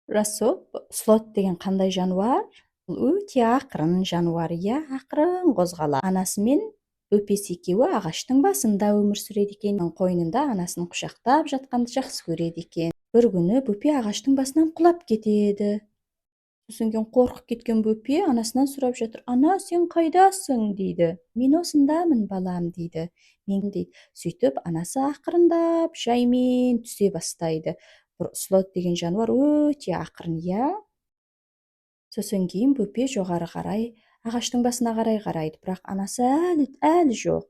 Расул, слот деген қандай жануар? Бұл өте ақырын жануар, иә, ақырын қозғалады. Анасы мен бөпесі екеуі ағаштың басында өмір сүреді екен. Қойнында анасын құшақтап жатқанды жақсы көреді екен. Бір күні бөпе ағаштың басынан құлап кетеді. Сосын кейін қорқып кеткен бөпе анасынан сұрап жатыр: ана, сен қайдасың дейді. Мен осындамын, балам дейді. Мен дейді. Сөйтіп анасы ақырындап жаймен түсе бастайды. Бір слот деген жануар өте ақырын, иә. Сосын кейін бөпе жоғары қарай, ағаштың басына қарай қарайды, бірақ анасы әлі жоқ.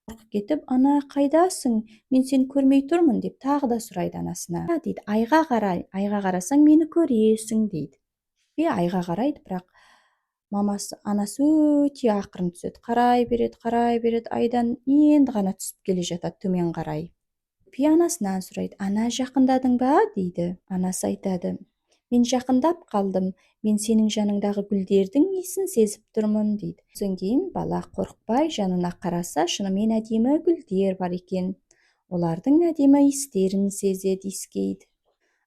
Қорқып кетіп: ана, қайдасың? Мен сені көрмей тұрмын деп тағы да сұрайды анасына. Дейді, айға қарай, айға қарасаң мені көресің дейді. Айға қарайды, бірақ анасы өте ақырын түседі. Қарай береді, айдан енді ғана түсіп келе жатады төмен қарай. Анасынан сұрайды: ана, жақындадың ба дейді. Анасы айтады: мен жақындап қалдым, мен сенің жаныңдағы гүлдердің иісін сезіп тұрмын дейді. Содан кейін бала қорықпай жанына қараса, шынымен әдемі гүлдер бар екен. Олардың әдемі иістерін сезеді, иіскейді.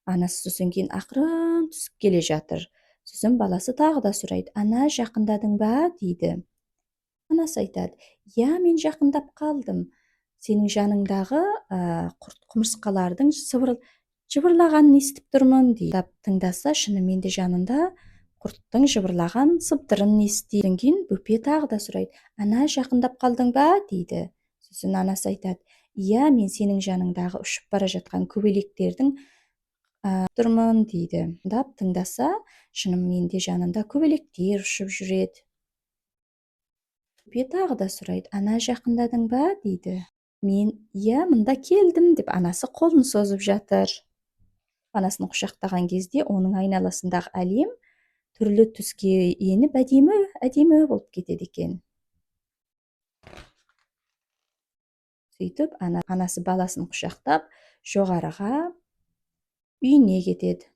Анасы сосын кейін ақырын түсіп келе жатыр. Сосын баласы тағы да сұрайды: ана, жақындадың ба дейді. Анасы айтады: иә, мен жақындап қалдым. Сенің жаныңдағы құрт құмырсқалардың жыбырлағанын естіп тұрмын дейді. Тыңдаса, шынымен де жанында құрттың жыбырлаған сыбдырын естиді. Содан кейін бөпе тағы да сұрайды: ана, жақындап қалдың ба дейді. Сосын анасы айтады: иә, мен сенің жаныңдағы ұшып бара жатқан көбелектердің тұрмын дейді. Тыңдаса, шынымен де жанында көбелектер ұшып жүреді. Бөпе тағы да сұрайды: ана, жақындадың ба дейді. Мен, иә, мында келдім деп анасы қолын созып жатыр. Анасын құшақтаған кезде оның айналасындағы әлем түрлі түске еніп әдемі болып кетеді екен. Сөйтіп анасы баласын құшақтап жоғарыға үйіне кетеді.